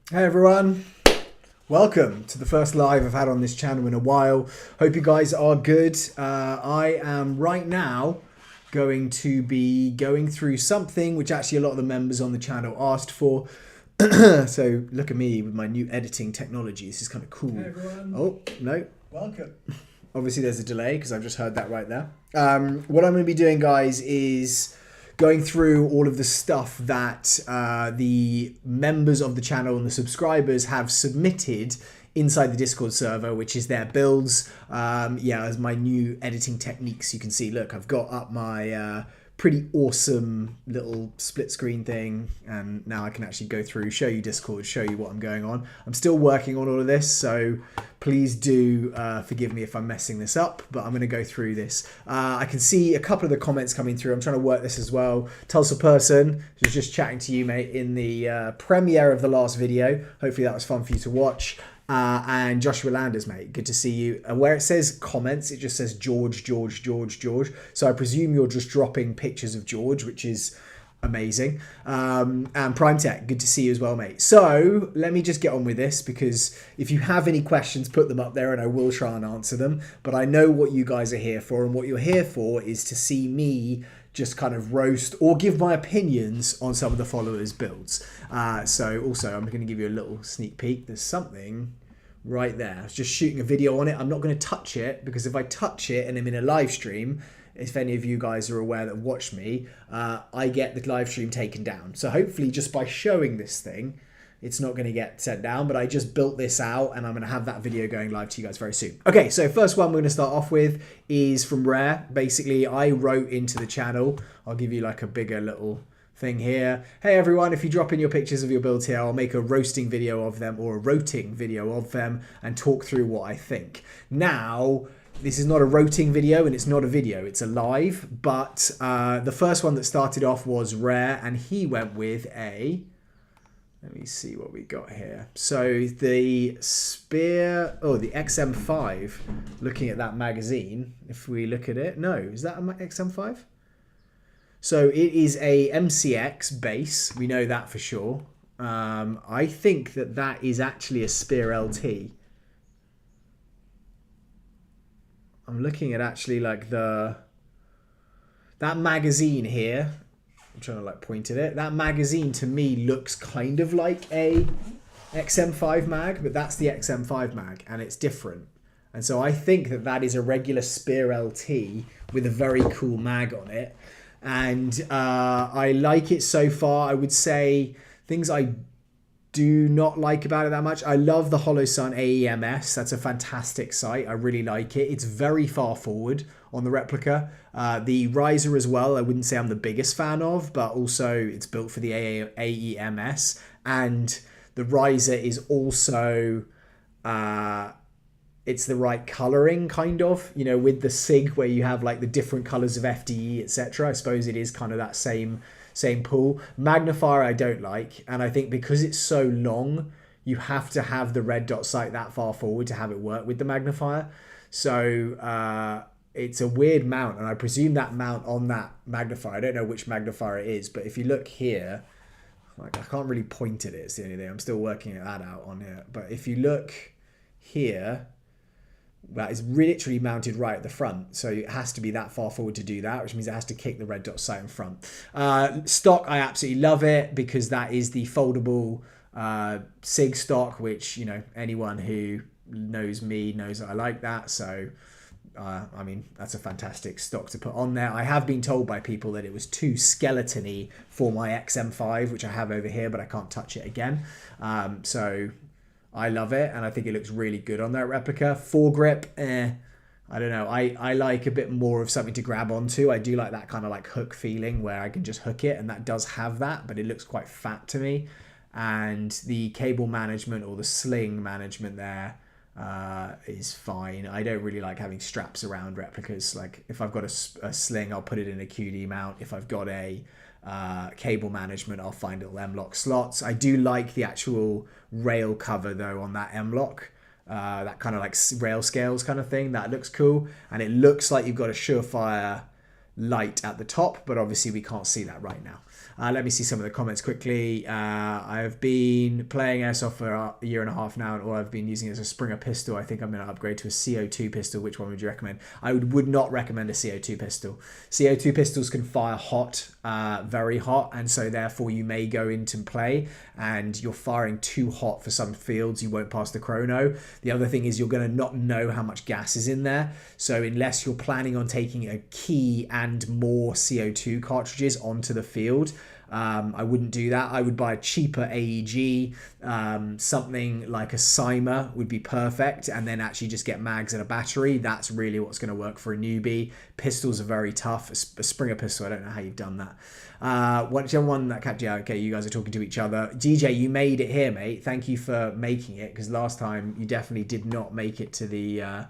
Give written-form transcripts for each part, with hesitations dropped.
Hey everyone, welcome to the first live I've had on this channel in a while. Hope you guys are good. I am right now going to be going through something which actually a lot of the members on the channel asked for. So look at me with my new editing technology. This is kind of cool. Hey everyone. Oh, no. Welcome. Obviously there's a delay because I've just heard that right there. What I'm going to be doing, guys, is going through all of the stuff that the members of the channel and the subscribers have submitted inside the Discord server, which is their builds. As my new editing techniques. You can see, look, I've got up my pretty awesome little split screen thing, and now I can actually go through, show you Discord, show you what I'm going on. I'm still working on all of this, so please do forgive me if I'm messing this up, but I'm going to go through this. I can see a couple of the comments coming through. I'm trying to work this as well. Tulsa Person was just chatting to you, mate, in the premiere of the last video. Hopefully that was fun for you to watch. And Joshua Landers, mate, good to see you. Where it says comments, it just says George. So I presume you're just dropping pictures of George, which is amazing. And Prime Tech, good to see you as well, mate. So let me just get on with this, because if you have any questions, put them up there and I will try and answer them. But I know what you guys are here for, and what you're here for is to see me just kind of roast or give my opinions on some of the followers' builds. So also, I'm going to give you a little sneak peek. There's something right there. I was just shooting a video on it. I'm not going to touch it, because if I touch it and I'm in a live stream, if any of you guys are aware that watch me, I get the live stream taken down. So hopefully just by showing this thing, it's not going to get set down, but I just built this out and I'm going to have that video going live to you guys very soon. Okay, so first one we're going to start off with is from Rare. Basically, I wrote into the channel. I'll give you like a bigger little thing here. Hey everyone, if you drop in your pictures of your builds here, I'll make a roasting video of them, or a roting video of them, and talk through what I think. Now, this is not a roting video and it's not a video, it's a live, but the first one that started off was Rare, and he went with a... Let me see what we got here. So the Spear, the XM5, looking at that magazine, if we look at it, no, is that an XM5? So it is a MCX base, we know that for sure. I think that that is actually a Spear LT. I'm looking at actually like that magazine here. I'm trying to like point at it. That magazine to me looks kind of like a XM5 mag, but that's the XM5 mag and it's different. And so I think that that is a regular Spear LT with a very cool mag on it. And I like it so far. I would say things I do not like about it that much. I love the Holosun AEMS. That's a fantastic sight. I really like it. It's very far forward on the replica. The riser as well, I wouldn't say I'm the biggest fan of, but also it's built for the AEMS. And the riser is also... it's the right coloring, kind of, you know, with the SIG where you have like the different colors of FDE, etc. I suppose it is kind of that same pool. Magnifier I don't like, and I think because it's so long, you have to have the red dot sight that far forward to have it work with the magnifier. So it's a weird mount, and I presume that mount on that magnifier, I don't know which magnifier it is, but if you look here, like I can't really point at it, it's the only thing. I'm still working that out on here. But if you look here, that is literally mounted right at the front, so it has to be that far forward to do that, which means it has to kick the red dot sight in front. Stock, I absolutely love it, because that is the foldable SIG stock, which, you know, anyone who knows me knows that I like that. So I mean, that's a fantastic stock to put on there. I have been told by people that it was too skeleton-y for my XM5, which I have over here, but I can't touch it again. So I love it, and I think it looks really good on that replica. Foregrip, I don't know. I like a bit more of something to grab onto. I do like that kind of like hook feeling where I can just hook it, and that does have that, but it looks quite fat to me. And the cable management or the sling management there is fine. I don't really like having straps around replicas. Like if I've got a sling, I'll put it in a QD mount. If I've got a cable management, I'll find little M-LOK slots. I do like the actual rail cover though on that M-LOK, that kind of like rail scales kind of thing. That looks cool, and it looks like you've got a Surefire light at the top, but obviously we can't see that right now. Let me see some of the comments quickly. I've been playing airsoft for a year and a half now, and all I've been using is a Springer pistol. I think I'm going to upgrade to a CO2 pistol. Which one would you recommend? I would not recommend a CO2 pistol. CO2 pistols can fire hot, very hot, and so therefore you may go into play and you're firing too hot for some fields. You won't pass the chrono. The other thing is you're going to not know how much gas is in there. So unless you're planning on taking a key and more CO2 cartridges onto the field, I wouldn't do that. I would buy a cheaper AEG, something like a Cyma would be perfect, and then actually just get mags and a battery. That's really what's going to work for a newbie. Pistols are very tough. A Springer pistol, I don't know how you've done that. Whichever one that kept you out. Okay, you guys are talking to each other. DJ, you made it here, mate. Thank you for making it, because last time you definitely did not make it to the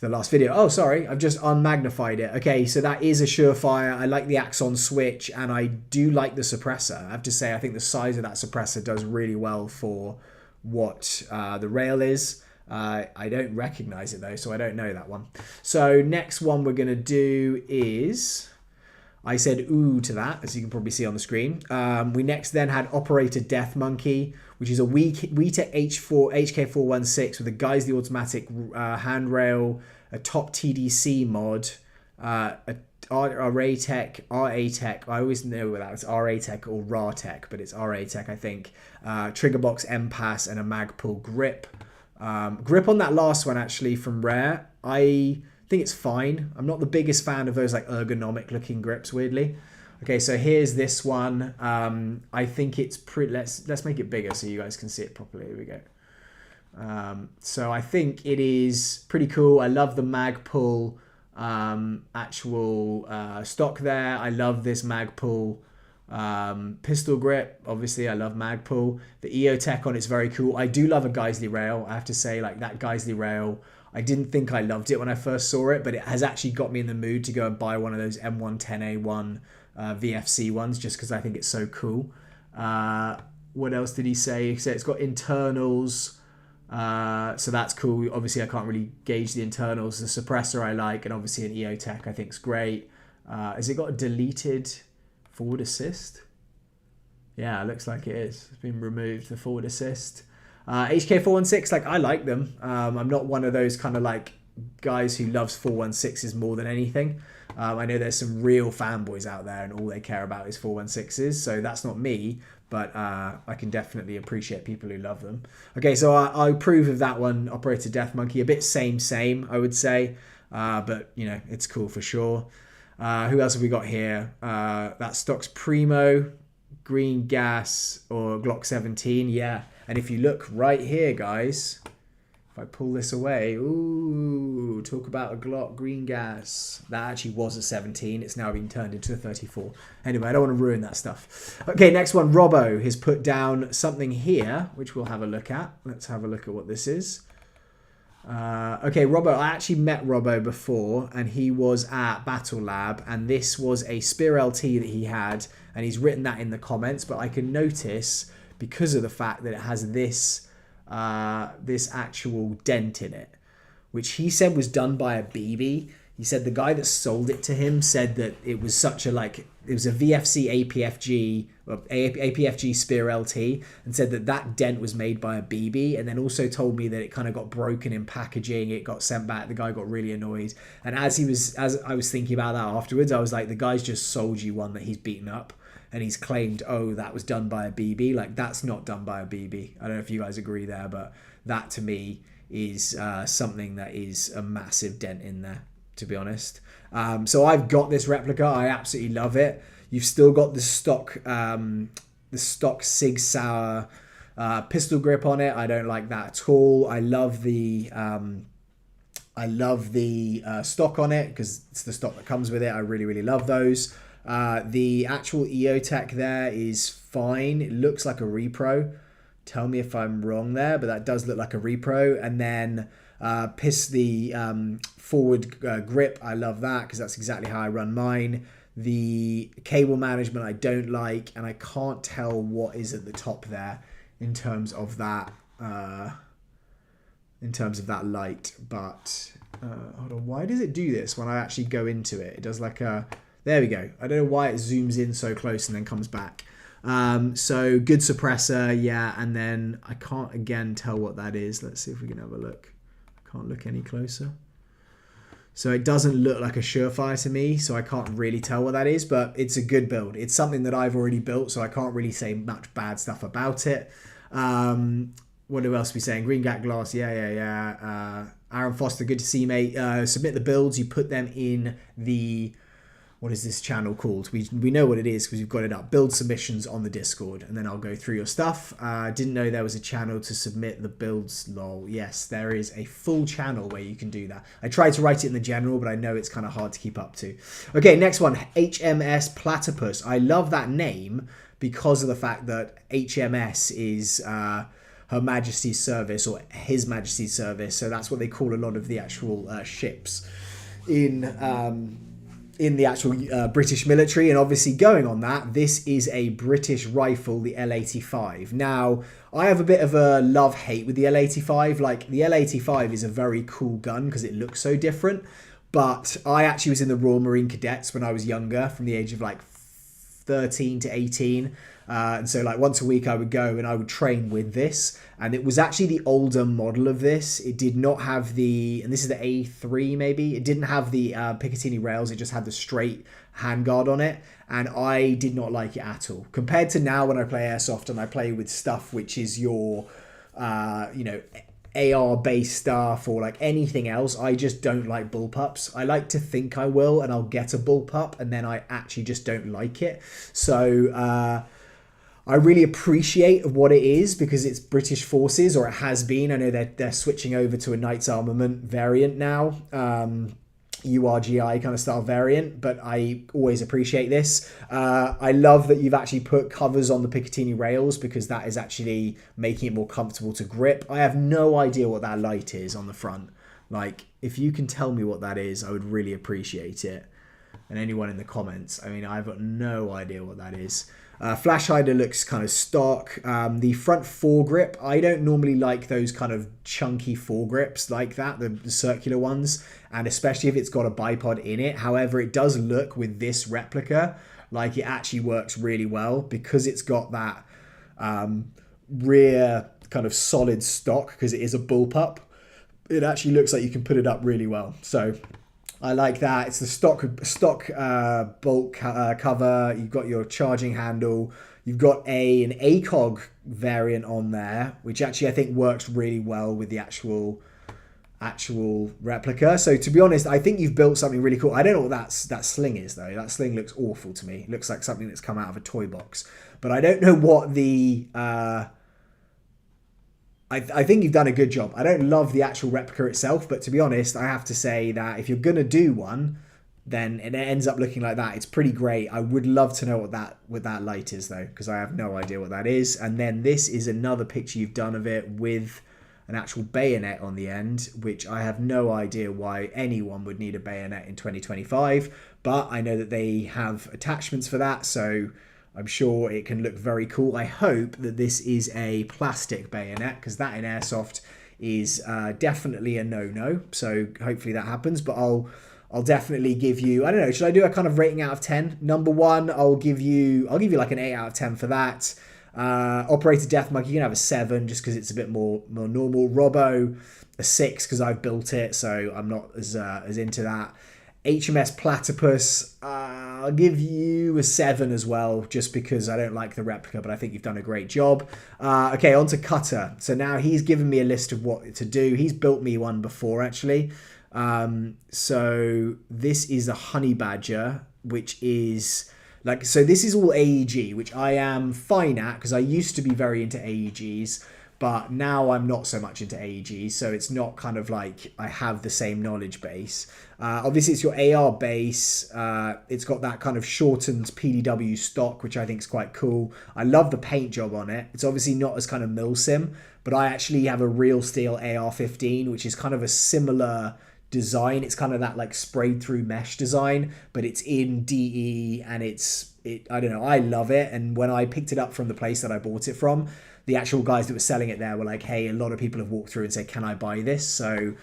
last video. Oh, sorry, I've just unmagnified it. Okay, so that is a Surefire. I like the Axon switch, and I do like the suppressor. I have to say, I think the size of that suppressor does really well for what the rail is. I don't recognize it though, so I don't know that one. So next one we're gonna do is, I said ooh to that, as you can probably see on the screen. We next then had Operator Death Monkey, which is a WeTech HK416 with a Geissele automatic handrail, a top TDC mod, a RA-Tech, I always know whether that's RA-Tech or RA-Tech, but it's RA-Tech, I think. Trigger box MPAS and a Magpul grip. Grip on that last one actually from Rare, I think it's fine. I'm not the biggest fan of those like ergonomic looking grips, weirdly. Okay, so here's this one. I think it's pretty, let's make it bigger so you guys can see it properly. Here we go. So I think it is pretty cool. I love the Magpul actual stock there. I love this Magpul pistol grip. Obviously I love Magpul. The EOTech on it's very cool. I do love a Geissele rail. I have to say, like, that Geissele rail, I didn't think I loved it when I first saw it, but it has actually got me in the mood to go and buy one of those M110A1 VFC ones, just because I think it's so cool. What else did he say? He said it's got internals, so that's cool. Obviously I can't really gauge the internals. The suppressor I like, and obviously an EOTech I think is great. Has it got a deleted forward assist? Yeah, it looks like it is. It's been removed, the forward assist. HK416, like, I like them. I'm not one of those kind of like guys who loves 416s more than anything. I know there's some real fanboys out there and all they care about is 416s, so that's not me, but I can definitely appreciate people who love them. Okay, so I approve of that one, Operator Death Monkey. A bit same, I would say, but, you know, it's cool for sure. Who else have we got here? That stock's Primo, Green Gas, or Glock 17, yeah. And if you look right here, guys, if I pull this away, ooh, talk about a Glock Green Gas. That actually was a 17. It's now been turned into a 34. Anyway, I don't want to ruin that stuff. Okay, next one. Robbo has put down something here, which we'll have a look at. Let's have a look at what this is. Okay, Robbo, I actually met Robbo before, and he was at Battle Lab, and this was a Spear LT that he had, and he's written that in the comments, but I can notice, because of the fact that it has this this actual dent in it, which he said was done by a BB. He said the guy that sold it to him said that it was such a, like, it was a VFC APFG Spear LT, and said that that dent was made by a BB, and then also told me that it kind of got broken in packaging. It got sent back. The guy got really annoyed, and as I was thinking about that afterwards, I was like, the guy's just sold you one that he's beaten up, and he's claimed, oh, that was done by a BB. Like, that's not done by a BB. I don't know if you guys agree there, but that to me is something that is a massive dent in there, to be honest. So I've got this replica. I absolutely love it. You've still got the stock Sig Sauer pistol grip on it. I don't like that at all. I love the stock on it, because it's the stock that comes with it. I really, really love those. The actual EOTech there is fine. It looks like a repro. Tell me if I'm wrong there, but that does look like a repro. And then the forward grip, I love that, because that's exactly how I run mine. The cable management I don't like, and I can't tell what is at the top there in terms of that light. But hold on, why does it do this when I actually go into it? It does like a There we go. I don't know why it zooms in so close and then comes back. So good suppressor, yeah, and then I can't again tell what that is. Let's see if we can have a look. I can't look any closer. So it doesn't look like a Surefire to me, so I can't really tell what that is, but it's a good build. It's something that I've already built, so I can't really say much bad stuff about it. What else are we saying? Green Gat Glass, yeah. Aaron Foster, good to see you, mate. Submit the builds, you put them in the... What is this channel called? We know what it is because we've got it up. Build submissions on the Discord, and then I'll go through your stuff. Didn't know there was a channel to submit the builds, lol. Yes, there is a full channel where you can do that. I tried to write it in the general, but I know it's kind of hard to keep up to. Okay, next one, HMS Platypus. I love that name because of the fact that HMS is Her Majesty's Service or His Majesty's Service. So that's what they call a lot of the actual ships in the actual British military. And obviously going on that, this is a British rifle, the L85. Now, I have a bit of a love-hate with the L85. Like, the L85 is a very cool gun because it looks so different. But I actually was in the Royal Marine Cadets when I was younger, from the age of like 13 to 18. And so like once a week I would go and I would train with this, and it was actually the older model of this. It did not have the, and this is the A3 maybe, it didn't have the Picatinny rails, it just had the straight handguard on it, and I did not like it at all. Compared to now when I play airsoft and I play with stuff which is your, you know, AR based stuff or like anything else, I just don't like bullpups. I like to think I will and I'll get a bullpup, and then I actually just don't like it. So I really appreciate what it is because it's British Forces, or it has been. I know they're switching over to a Knights Armament variant now, URGI kind of style variant, but I always appreciate this. I love that you've actually put covers on the Picatinny rails because that is actually making it more comfortable to grip. I have no idea what that light is on the front. Like, if you can tell me what that is, I would really appreciate it. And anyone in the comments, I mean, I've got no idea what that is. Flash hider looks kind of stock. The front foregrip, I don't normally like those kind of chunky foregrips like that, the circular ones, and especially if it's got a bipod in it. However, it does look with this replica like it actually works really well because it's got that rear kind of solid stock because it is a bullpup. It actually looks like you can put it up really well. So I like that. It's the stock bolt cover. You've got your charging handle. You've got an ACOG variant on there, which actually I think works really well with the actual replica. So to be honest, I think you've built something really cool. I don't know what that sling is though. That sling looks awful to me. It looks like something that's come out of a toy box. But I don't know what the... I think you've done a good job. I don't love the actual replica itself, but to be honest, I have to say that if you're going to do one, then it ends up looking like that. It's pretty great. I would love to know what that light is though, because I have no idea what that is. And then this is another picture you've done of it with an actual bayonet on the end, which I have no idea why anyone would need a bayonet in 2025, but I know that they have attachments for that, so I'm sure it can look very cool. I hope that this is a plastic bayonet, because that in airsoft is definitely a no-no. So hopefully that happens, but I'll definitely give you, I don't know, should I do a kind of rating out of 10? Number one, I'll give you like an 8 out of 10 for that. Operator Death Monkey, you can have a 7 just because it's a bit more normal. Robbo, a 6 because I've built it, so I'm not as into that. HMS Platypus, I'll give you a 7 as well, just because I don't like the replica, but I think you've done a great job. Okay, on to Cutter. So now he's given me a list of what to do. He's built me one before, actually. So this is a Honey Badger, which is... like, so this is all AEG, which I am fine at, because I used to be very into AEGs, but now I'm not so much into AEGs, so it's not kind of like I have the same knowledge base. Obviously, it's your AR base. It's got that kind of shortened PDW stock, which I think is quite cool. I love the paint job on it. It's obviously not as kind of milsim, but I actually have a Real Steel AR-15, which is kind of a similar design. It's kind of that like sprayed through mesh design, but it's in DE, and I don't know, I love it. And when I picked it up from the place that I bought it from, the actual guys that were selling it there were like, hey, a lot of people have walked through and said, can I buy this? So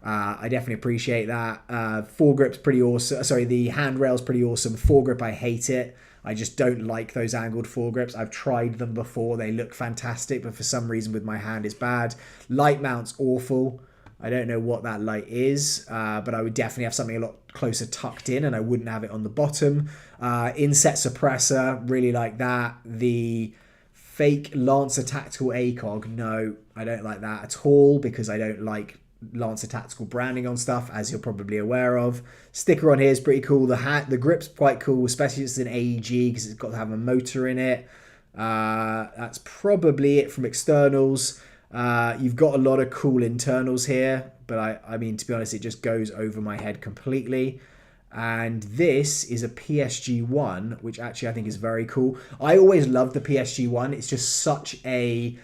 I definitely appreciate that. Foregrip's pretty awesome. Sorry, the handrail's pretty awesome. Foregrip, I hate it. I just don't like those angled foregrips. I've tried them before. They look fantastic, but for some reason with my hand it's bad. Light mount's awful. I don't know what that light is, but I would definitely have something a lot closer tucked in, and I wouldn't have it on the bottom. Inset suppressor, really like that. The fake Lancer Tactical ACOG, no, I don't like that at all, because I don't like Lancer Tactical branding on stuff, as you're probably aware of. Sticker on here is pretty cool. The grip's quite cool, especially if it's an AEG, because it's got to have a motor in it. That's probably it from externals. You've got a lot of cool internals here, but I mean, to be honest, it just goes over my head completely. And this is a PSG-1, which actually I think is very cool. I always loved the PSG-1. It's just such a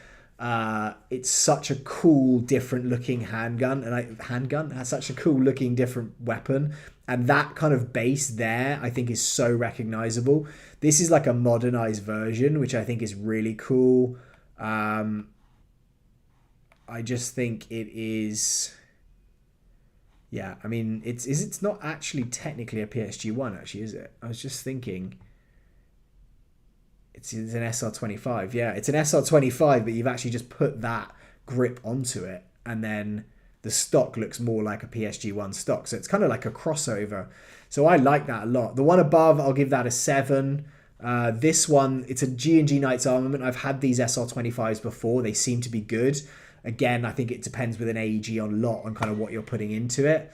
cool, different looking handgun, and that's such a cool looking different weapon. And that kind of base there, I think, is so recognizable. This is like a modernized version, which I think is really cool. I just think it is. Yeah, I mean, it's not actually technically a PSG-1, actually, is it? I was just thinking. It's an SR25. Yeah, it's an SR25, but you've actually just put that grip onto it, and then the stock looks more like a PSG-1 stock. So it's kind of like a crossover. So I like that a lot. The one above, I'll give that a 7. This one, it's a G&G Knights Armament. I've had these SR25s before. They seem to be good. Again, I think it depends with an AEG on lot on kind of what you're putting into it.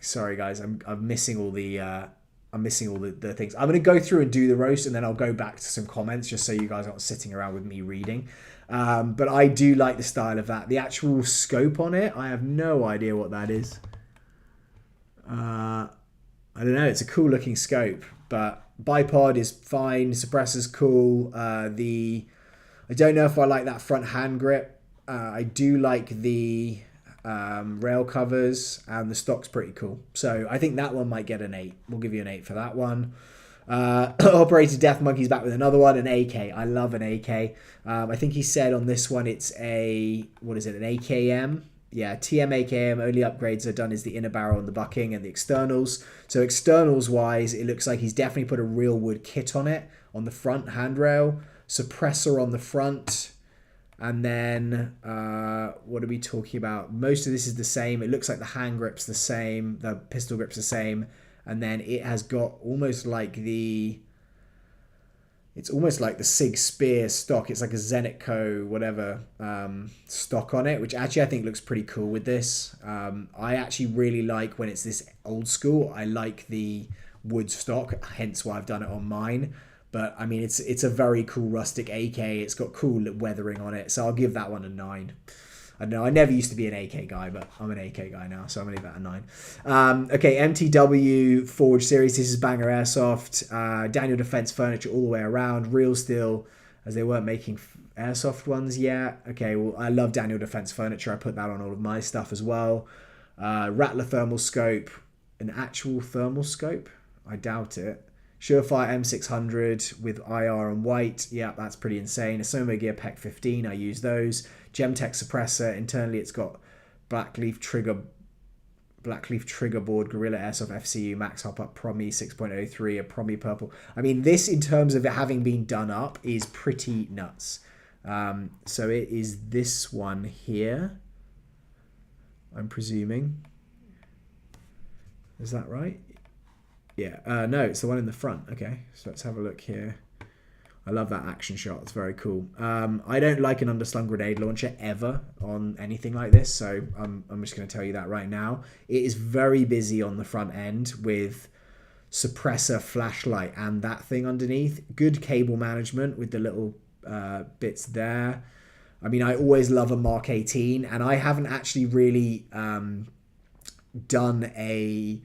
Sorry guys, I'm missing all the things. I'm going to go through and do the roast, and then I'll go back to some comments just so you guys aren't sitting around with me reading. But I do like the style of that. The actual scope on it, I have no idea what that is. I don't know. It's a cool looking scope, but bipod is fine. Suppressor's cool. I don't know if I like that front hand grip. I do like the rail covers, and the stock's pretty cool. So I think that one might get an 8. We'll give you an 8 for that one. Operator Death Monkey's back with another one, an AK. I love an AK. I think he said on this one it's an AKM. Yeah, TM AKM. Only upgrades are done is the inner barrel and the bucking and the externals. So externals wise, it looks like he's definitely put a real wood kit on it, on the front handrail. Suppressor on the front. And then, what are we talking about? Most of this is the same. It looks like the hand grip's the same. The pistol grip's the same. And then it has got almost like it's almost like the Sig Spear stock. It's like a Zenitco whatever stock on it, which actually I think looks pretty cool with this. I actually really like when it's this old school. I like the wood stock, hence why I've done it on mine. But I mean, it's a very cool rustic AK. It's got cool weathering on it, so I'll give that one a 9. I know I never used to be an AK guy, but I'm an AK guy now, so I'm gonna give that a 9. Okay, MTW Forge Series. This is Banger Airsoft. Daniel Defense furniture all the way around. Real Steel, as they weren't making airsoft ones yet. Okay, well, I love Daniel Defense furniture. I put that on all of my stuff as well. Rattler thermal scope. An actual thermal scope? I doubt it. Surefire M600 with IR and white. Yeah, that's pretty insane. A Soma Gear PEC 15. I use those. Gemtech suppressor. Internally, it's got Blackleaf trigger board, Gorilla Airsoft FCU, Max Hop Up Promi 6.03, a Promi purple. I mean, this in terms of it having been done up is pretty nuts. So it is this one here, I'm presuming. Is that right? Yeah, no, it's the one in the front. Okay, so let's have a look here. I love that action shot. It's very cool. I don't like an underslung grenade launcher ever on anything like this, so I'm just going to tell you that right now. It is very busy on the front end with suppressor, flashlight, and that thing underneath. Good cable management with the little bits there. I mean, I always love a Mark 18, and I haven't actually really done a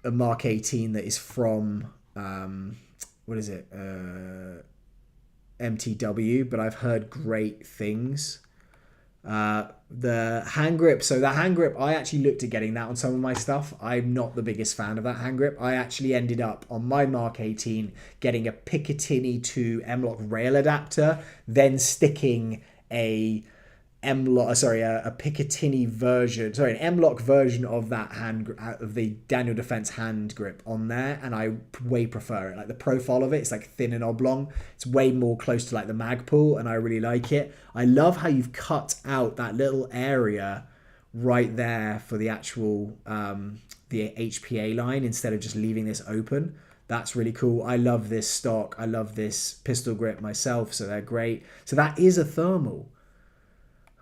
Mark 18 that is from what is it, MTW, but I've heard great things. The hand grip, so the hand grip, I actually looked at getting that on some of my stuff. I'm not the biggest fan of that hand grip. I actually ended up on my Mark 18 getting a Picatinny to M-Lock rail adapter, then sticking a a Picatinny version, sorry, an M-Lock version of that of the Daniel Defense hand grip on there, and I way prefer it. Like the profile of it, it's like thin and oblong. It's way more close to like the Magpul, and I really like it. I love how you've cut out that little area right there for the actual the HPA line instead of just leaving this open. That's really cool. I love this stock. I love this pistol grip myself, so they're great. So that is a thermal.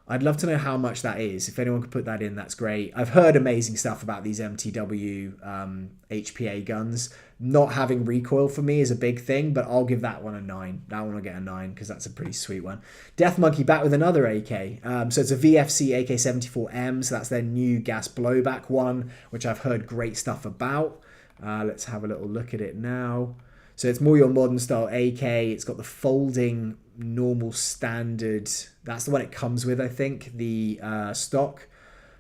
I'd love to know how much that is. If anyone could put that in, that's great. I've heard amazing stuff about these MTW HPA guns. Not having recoil for me is a big thing, but I'll give that one a 9. That one will get a 9 because that's a pretty sweet one. Death Monkey back with another AK. So it's a VFC AK-74M, so that's their new gas blowback one, which I've heard great stuff about. Let's have a little look at it now. So it's more your modern style AK. It's got the folding normal standard. That's the one it comes with, I think. The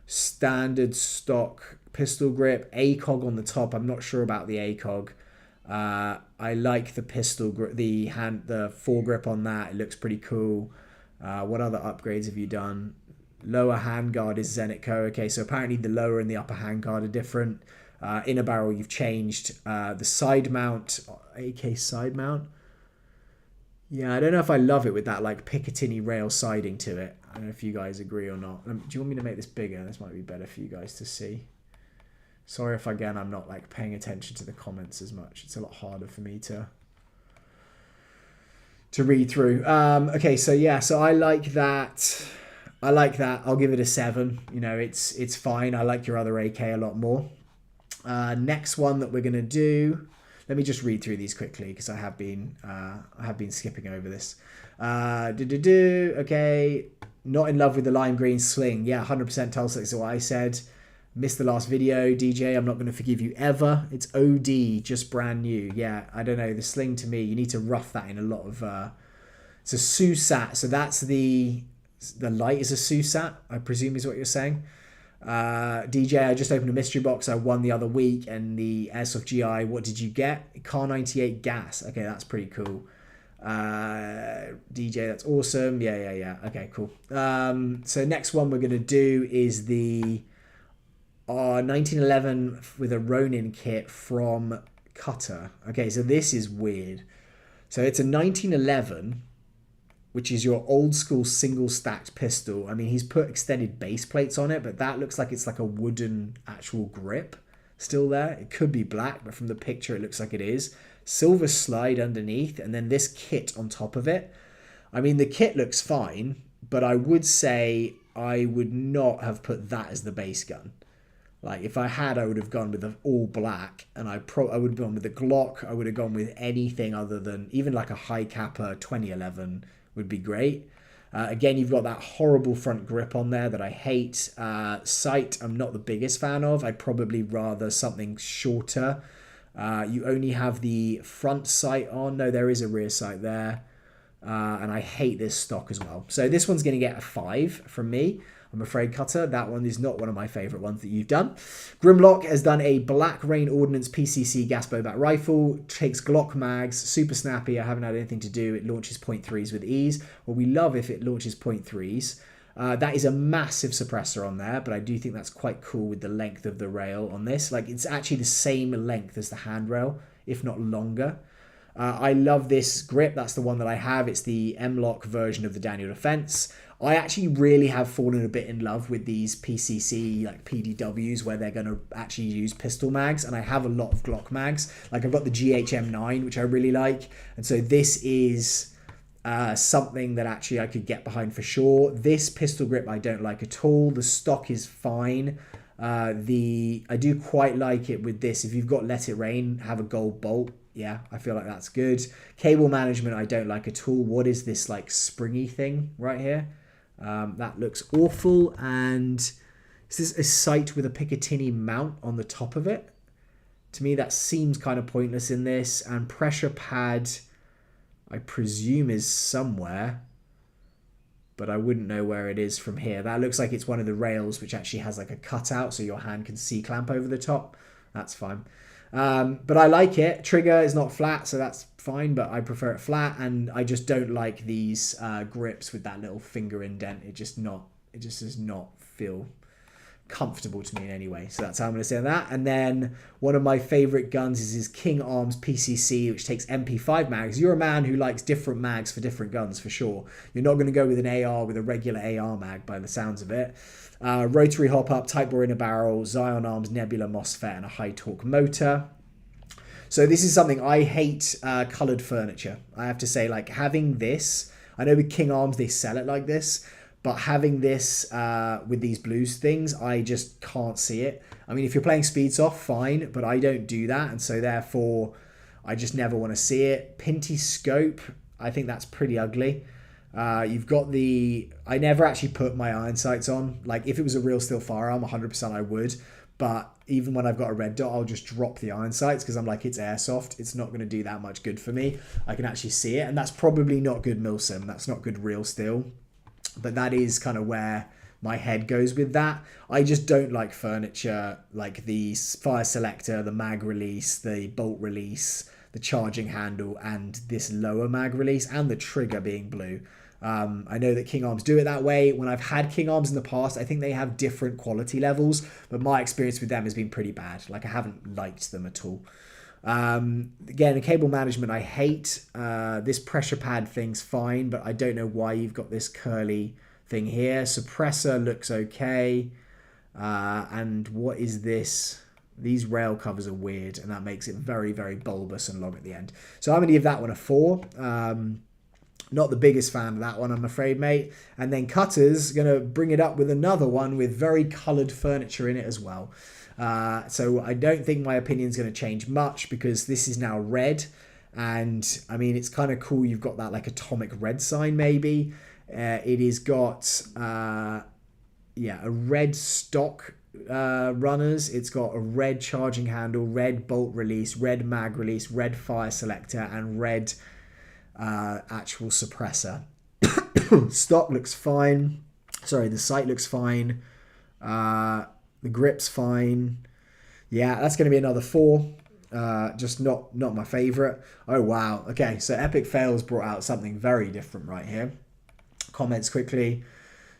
standard stock pistol grip. ACOG on the top. I'm not sure about the ACOG. I like the pistol grip, the foregrip on that. It looks pretty cool. What other upgrades have you done? Lower handguard is Zenitco. Okay, so apparently the lower and the upper handguard are different. Inner barrel, you've changed the side mount, AK side mount. Yeah, I don't know if I love it with that like Picatinny rail siding to it. I don't know if you guys agree or not. Do you want me to make this bigger? This might be better for you guys to see. Sorry if again I'm not like paying attention to the comments as much. It's a lot harder for me to read through. Okay, so yeah, so I like that. I like that. I'll give it a 7. You know, it's fine. I like your other AK a lot more. Next one that we're gonna do. Let me just read through these quickly because I have been skipping over this. Okay, not in love with the lime green sling. Yeah, 100% Tulsa is what I said. Missed the last video, DJ. I'm not going to forgive you ever. It's OD, just brand new. Yeah, I don't know. The sling to me, you need to rough that in a lot of. It's a SUSAT, so that's the light is a SUSAT. I presume is what you're saying. DJ, I just opened a mystery box I won the other week, and the Airsoft GI, what did you get? Car 98 gas. Okay, that's pretty cool. DJ, that's awesome. Yeah. Okay, cool. So next one we're going to do is the 1911 with a Ronin kit from Cutter. Okay, so this is weird. So it's a 1911, which is your old school single stacked pistol. I mean, he's put extended base plates on it, but that looks like it's like a wooden actual grip still there. It could be black, but from the picture, it looks like it is. Silver slide underneath, and then this kit on top of it. I mean, the kit looks fine, but I would say I would not have put that as the base gun. Like, if I had, I would have gone with the all black, and I would have gone with the Glock. I would have gone with anything other than, even like a High Kappa 2011 would be great. Again, you've got that horrible front grip on there that I hate. Sight, I'm not the biggest fan of. I'd probably rather something shorter. You only have the front sight on. No, there is a rear sight there. And I hate this stock as well. So this one's going to get a 5 from me. I'm afraid, Cutter. That one is not one of my favourite ones that you've done. Grimlock has done a Black Rain Ordnance PCC gas blowback rifle. Takes Glock mags. Super snappy. I haven't had anything to do. It launches .3s with ease. Well, we love if it launches .3s. That is a massive suppressor on there, but I do think that's quite cool with the length of the rail on this. Like, it's actually the same length as the handrail, if not longer. I love this grip. That's the one that I have. It's the M-Lock version of the Daniel Defense. I actually really have fallen a bit in love with these PCC, like PDWs, where they're going to actually use pistol mags. And I have a lot of Glock mags. Like, I've got the GHM9, which I really like. And so this is something that actually I could get behind for sure. This pistol grip I don't like at all. The stock is fine. I do quite like it with this. If you've got Let It Rain, have a gold bolt. Yeah, I feel like that's good. Cable management I don't like at all. What is this like springy thing right here? That looks awful. And is this a sight with a Picatinny mount on the top of it? To me, that seems kind of pointless in this. And pressure pad, I presume, is somewhere, but I wouldn't know where it is from here. That looks like it's one of the rails which actually has like a cutout so your hand can C-clamp over the top. That's fine. But I like it. Trigger is not flat, so that's fine, but I prefer it flat, and I just don't like these grips with that little finger indent. It just does not feel comfortable to me in any way. So that's how I'm going to say that. And then one of my favorite guns is his King Arms PCC, which takes MP5 mags. You're a man who likes different mags for different guns, for sure. You're not going to go with an AR with a regular AR mag by the sounds of it. Rotary hop-up, tight bore in a barrel, Zion Arms, Nebula MOSFET, and a high torque motor. So this is something I hate, coloured furniture. I have to say, like, having this, I know with King Arms they sell it like this, but having this with these blues things, I just can't see it. I mean, if you're playing Speedsoft, fine, but I don't do that, and so therefore, I just never want to see it. Pinty scope, I think that's pretty ugly. You've got the... I never actually put my iron sights on. Like, if it was a real steel firearm, 100% I would. But even when I've got a red dot, I'll just drop the iron sights because I'm like, it's airsoft. It's not going to do that much good for me. I can actually see it, and that's probably not good milsim. That's not good real steel. But that is kind of where my head goes with that. I just don't like furniture like the fire selector, the mag release, the bolt release, the charging handle, and this lower mag release, and the trigger being blue. I know that King Arms do it that way. When I've had King Arms in the past, I think they have different quality levels, but my experience with them has been pretty bad. Like, I haven't liked them at all. Again, the cable management I hate. This pressure pad thing's fine, but I don't know why you've got this curly thing here. Suppressor looks okay. And what is this? These rail covers are weird, and that makes it very, very bulbous and long at the end. So I'm going to give that one a 4. Not the biggest fan of that one, I'm afraid, mate. And then Cutter's going to bring it up with another one with very coloured furniture in it as well. So I don't think my opinion's going to change much because this is now red. And, I mean, it's kind of cool. You've got that, like, atomic red sign, maybe. It has got, a red stock runners. It's got a red charging handle, red bolt release, red mag release, red fire selector, and red... actual suppressor. Stock looks fine. Sorry, the sight looks fine. The grip's fine. Yeah, that's going to be another 4. Just not my favorite. Oh, wow. Okay, so Epic Fails brought out something very different right here. Comments quickly.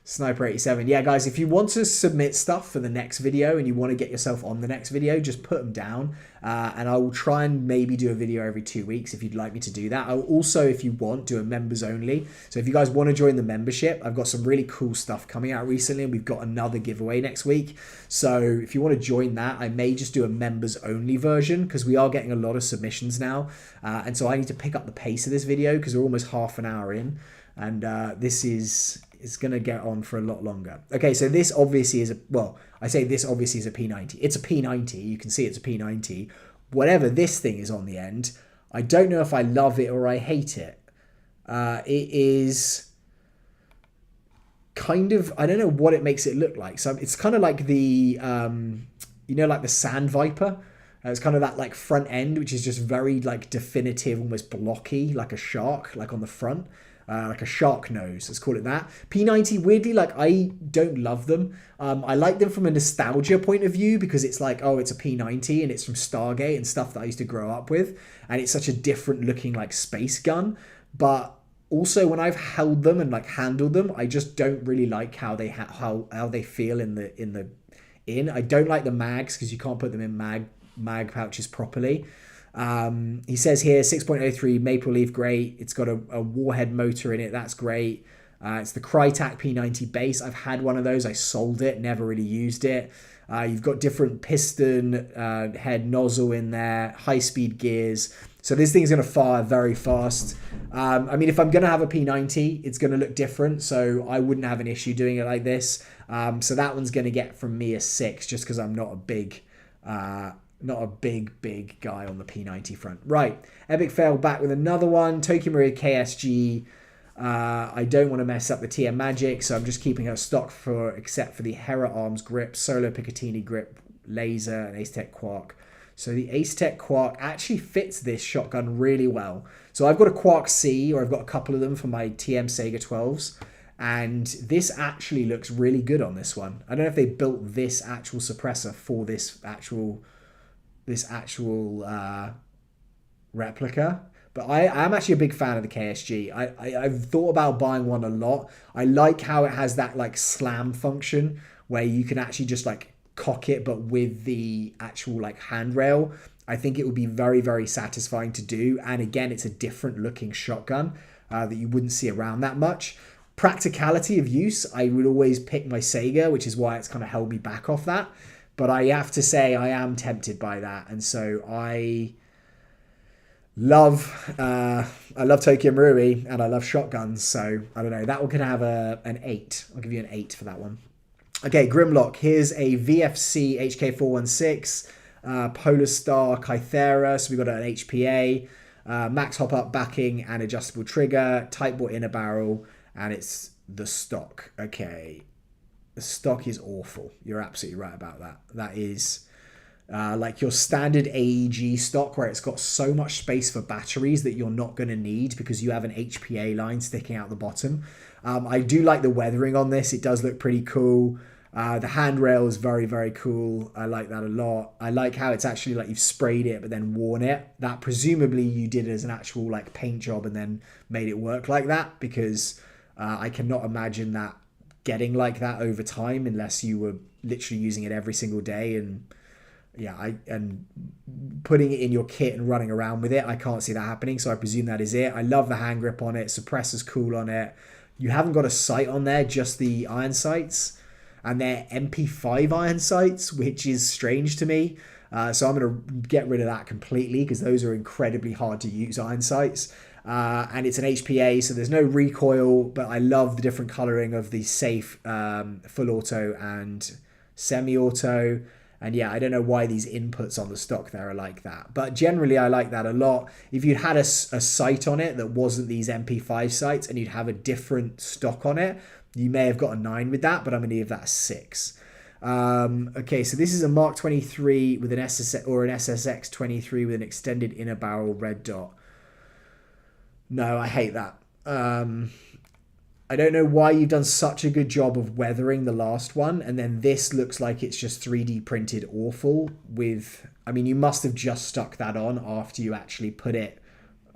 Sniper87. Yeah, guys, if you want to submit stuff for the next video and you want to get yourself on the next video, just put them down. And I will try and maybe do a video every 2 weeks if you'd like me to do that. I'll also, if you want, do a members only. So if you guys want to join the membership, I've got some really cool stuff coming out recently, and we've got another giveaway next week. So if you want to join that, I may just do a members only version because we are getting a lot of submissions now. And so I need to pick up the pace of this video because we're almost half an hour in. And this is going to get on for a lot longer. Okay, so this obviously is I say this obviously is a P90. It's a P90. You can see it's a P90. Whatever this thing is on the end, I don't know if I love it or I hate it. It is kind of, I don't know what it makes it look like. So it's kind of like the, like the Sand Viper. It's kind of that like front end, which is just very like definitive, almost blocky, like a shark, like on the front. Like a shark nose, let's call it that. P90, weirdly, like, I don't love them. I like them from a nostalgia point of view because it's like, oh, it's a P90 and it's from Stargate and stuff that I used to grow up with. And it's such a different looking, like, space gun. But also when I've held them and, like, handled them, I just don't really like how they how they feel in. I don't like the mags because you can't put them in mag pouches properly. He says here 6.03 Maple Leaf, great. It's got a Warhead motor in it. That's great. It's the Crytac P90 base. I've had one of those. I sold it, never really used it. You've got different piston head nozzle in there, high-speed gears. So this thing's going to fire very fast. I mean, if I'm going to have a P90, it's going to look different. So I wouldn't have an issue doing it like this. So that one's going to get from me a 6 just because I'm not a big guy on the P90 front. Right, Epic Fail back with another one. Tokyo Marine KSG. I don't want to mess up the TM Magic, so I'm just keeping her stock except for the Hera Arms grip, Solo Picatinny grip, laser, and Ace-Tech Quark. So the Ace-Tech Quark actually fits this shotgun really well. So I've got a Quark C, or I've got a couple of them for my TM Sega 12s. And this actually looks really good on this one. I don't know if they built this actual suppressor for this actual this actual replica. But I'm actually a big fan of the KSG. I've thought about buying one a lot. I like how it has that like slam function where you can actually just like cock it, but with the actual like handrail. I think it would be very, very satisfying to do. And again, it's a different looking shotgun that you wouldn't see around that much. Practicality of use, I would always pick my Sega, which is why it's kind of held me back off that. But I have to say I am tempted by that. And so I love Tokyo Marui and I love shotguns. So I don't know, that one can have an 8. I'll give you an 8 for that one. Okay, Grimlock. Here's a VFC HK416, Polar Star Kythera. So we've got an HPA, max hop up backing and adjustable trigger, tight bore inner barrel, and it's the stock. Okay, the stock is awful. You're absolutely right about that. That is like your standard AEG stock where it's got so much space for batteries that you're not going to need because you have an HPA line sticking out the bottom. I do like the weathering on this. It does look pretty cool. The handrail is very, very cool. I like that a lot. I like how it's actually like you've sprayed it but then worn it. That presumably you did as an actual like paint job and then made it work like that, because I cannot imagine that getting like that over time unless you were literally using it every single day and putting it in your kit and running around with it. I can't see that happening, so I presume that is it. I love the hand grip on it. Suppressor's cool on it. You haven't got a sight on there, just the iron sights, and they're MP5 iron sights, which is strange to me. So I'm going to get rid of that completely because those are incredibly hard to use iron sights. And it's an HPA, so there's no recoil, but I love the different coloring of the safe, full auto and semi-auto. And yeah, I don't know why these inputs on the stock there are like that. But generally, I like that a lot. If you'd had a sight on it that wasn't these MP5 sights and you'd have a different stock on it, you may have got a 9 with that, but I'm going to give that a 6. Okay, so this is a Mark 23 with an SSX or an SSX 23 with an extended inner barrel red dot. No, I hate that. I don't know why you've done such a good job of weathering the last one, and then this looks like it's just 3D printed awful with... I mean, you must have just stuck that on after you actually put it,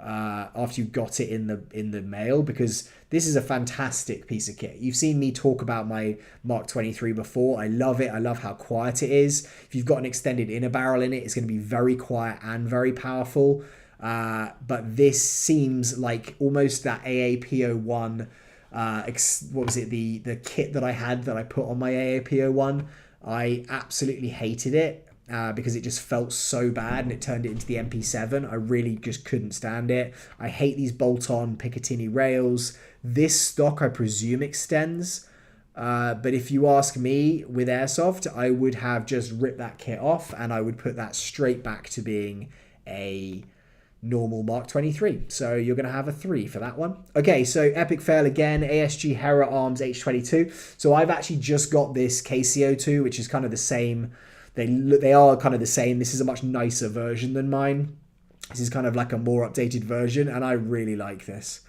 after you got it in the mail, because this is a fantastic piece of kit. You've seen me talk about my Mark 23 before. I love it. I love how quiet it is. If you've got an extended inner barrel in it, it's going to be very quiet and very powerful. But this seems like almost that AAP01... what was it, the kit that I had that I put on my AAP01. I absolutely hated it because it just felt so bad and it turned it into the MP7. I really just couldn't stand it. I hate these bolt-on Picatinny rails. This stock I presume extends, but if you ask me with Airsoft, I would have just ripped that kit off and I would put that straight back to being a normal Mark 23. So you're going to have a 3 for that one. Okay, so epic fail again, ASG Hera Arms H22. So I've actually just got this KCO2, which is kind of the same. They are kind of the same. This is a much nicer version than mine. This is kind of like a more updated version, and I really like this.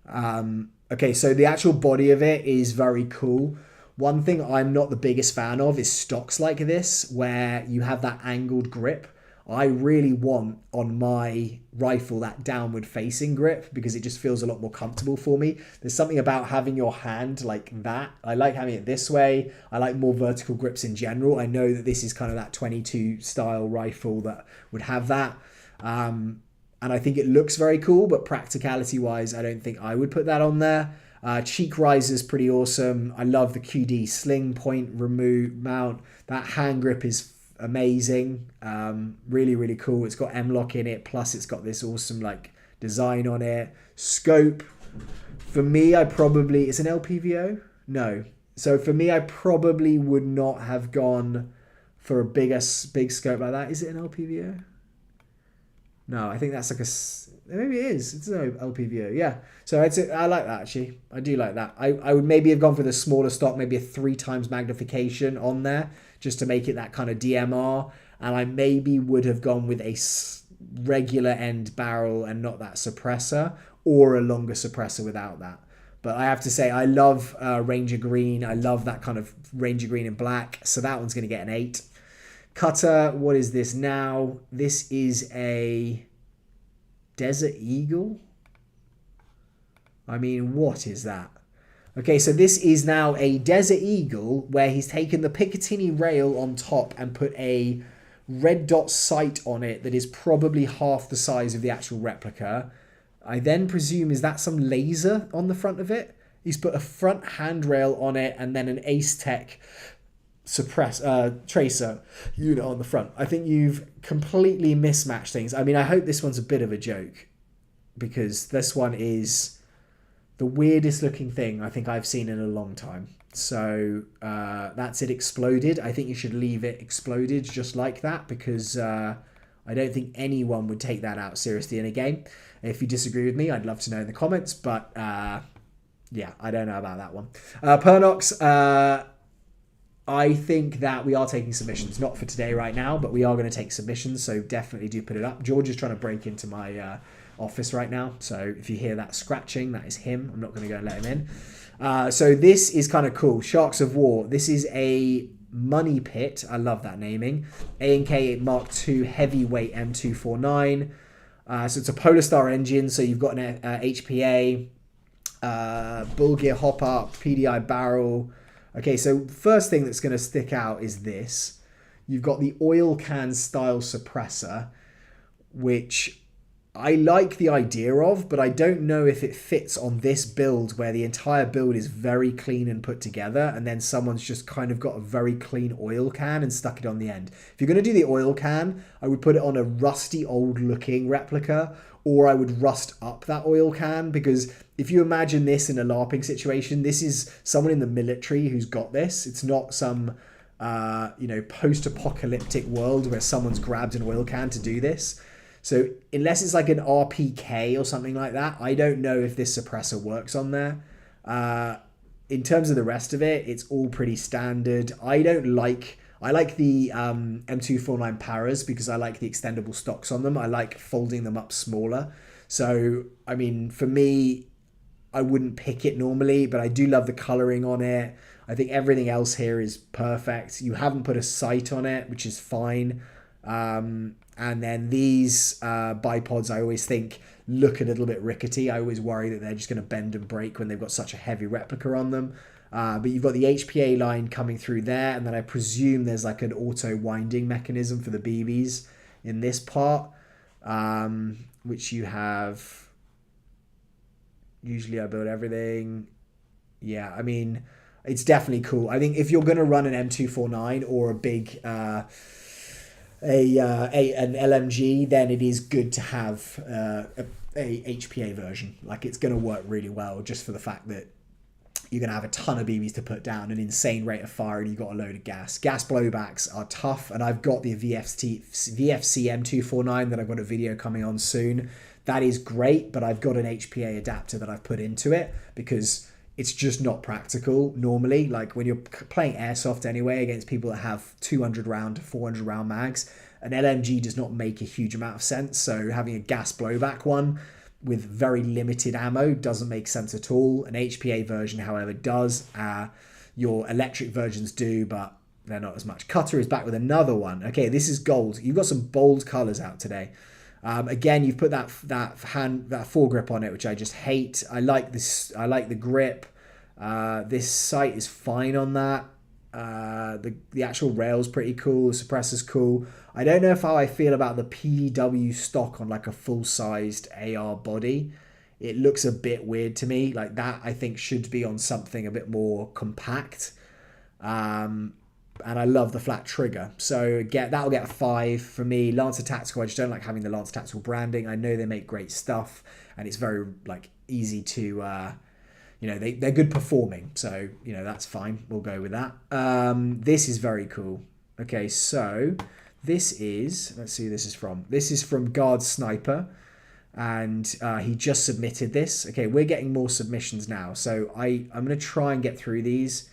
Okay, so the actual body of it is very cool. One thing I'm not the biggest fan of is stocks like this, where you have that angled grip. I really want on my rifle that downward facing grip because it just feels a lot more comfortable for me. There's something about having your hand like that. I like having it this way. I like more vertical grips in general. I know that this is kind of that 22 style rifle that would have that. And I think it looks very cool, but practicality wise, I don't think I would put that on there. Cheek riser's pretty awesome. I love the QD sling point remove mount. That hand grip is amazing. Really, really cool. It's got M-LOK in it, plus it's got this awesome like design on it. Scope, for me, it's an LPVO? No. So for me, I probably would not have gone for a big scope like that. Is it an LPVO? No, I think that's like maybe it is. It's an LPVO, yeah. So I like that actually. I do like that. I would maybe have gone for the smaller stock, maybe a 3 times magnification on there, just to make it that kind of DMR. And I maybe would have gone with a regular end barrel and not that suppressor, or a longer suppressor without that. But I have to say, I love Ranger Green. I love that kind of Ranger Green and black. So that one's going to get an 8. Cutter, what is this now? This is a Desert Eagle? I mean, what is that? Okay, so this is now a Desert Eagle where he's taken the Picatinny rail on top and put a red dot sight on it that is probably half the size of the actual replica. I then presume, is that some laser on the front of it? He's put a front handrail on it and then an Ace Tech tracer unit on the front. I think you've completely mismatched things. I mean, I hope this one's a bit of a joke, because this one is the weirdest looking thing I think I've seen in a long time. So that's it exploded. I think you should leave it exploded just like that, because I don't think anyone would take that out seriously in a game. If you disagree with me, I'd love to know in the comments, but yeah, I don't know about that one. Pernox, I think that we are taking submissions, not for today right now, but we are going to take submissions, so definitely do put it up. George is trying to break into my office right now, so if you hear that scratching, that is him. I'm not going to go and let him in. So this is kind of cool. Sharks of War. This is a money pit. I love that naming. A&K Mark II heavyweight M249. So it's a Polar Star engine, so you've got an HPA, bull gear hop up, PDI barrel. Okay, so first thing that's going to stick out is this. You've got the oil can style suppressor, which I like the idea of, but I don't know if it fits on this build where the entire build is very clean and put together, and then someone's just kind of got a very clean oil can and stuck it on the end. If you're going to do the oil can, I would put it on a rusty old looking replica, or I would rust up that oil can, because if you imagine this in a LARPing situation, this is someone in the military who's got this. It's not some post-apocalyptic world where someone's grabbed an oil can to do this. So unless it's like an RPK or something like that, I don't know if this suppressor works on there. In terms of the rest of it, it's all pretty standard. I like the M249 Paras because I like the extendable stocks on them. I like folding them up smaller. So, I mean, for me, I wouldn't pick it normally, but I do love the coloring on it. I think everything else here is perfect. You haven't put a sight on it, which is fine. And then these bipods, I always think, look a little bit rickety. I always worry that they're just going to bend and break when they've got such a heavy replica on them. But you've got the HPA line coming through there, and then I presume there's like an auto winding mechanism for the BBs in this part, which you have. Usually I build everything. Yeah, I mean, it's definitely cool. I think if you're going to run an M249 or a big an LMG, then it is good to have a HPA version. Like, it's going to work really well just for the fact that you're going to have a ton of BBs to put down, an insane rate of fire, and you've got a load of gas. Gas blowbacks are tough, and I've got the VFC M249 that I've got a video coming on soon. That is great, but I've got an HPA adapter that I've put into it because it's just not practical normally. Like, when you're playing airsoft anyway against people that have 200 round to 400 round mags, an LMG does not make a huge amount of sense. So having a gas blowback one with very limited ammo doesn't make sense at all. An HPA version, however, does. Your electric versions do, but they're not as much. Cutter is back with another one. Okay, this is gold. You've got some bold colors out today. Again, you've put that foregrip on it, which I just hate. I like this. I like the grip. This sight is fine on that. The actual rail's pretty cool. The suppressor's cool. I don't know how I feel about the PDW stock on like a full-sized AR body. It looks a bit weird to me. Like, that I think should be on something a bit more compact. And I love the flat trigger. So that'll get a 5 for me. Lancer Tactical, I just don't like having the Lancer Tactical branding. I know they make great stuff, and it's very like easy to, they're good performing. So, that's fine. We'll go with that. This is very cool. Okay, so this is, let's see who this is from. This is from Guard Sniper, and he just submitted this. Okay, we're getting more submissions now. So I'm going to try and get through these.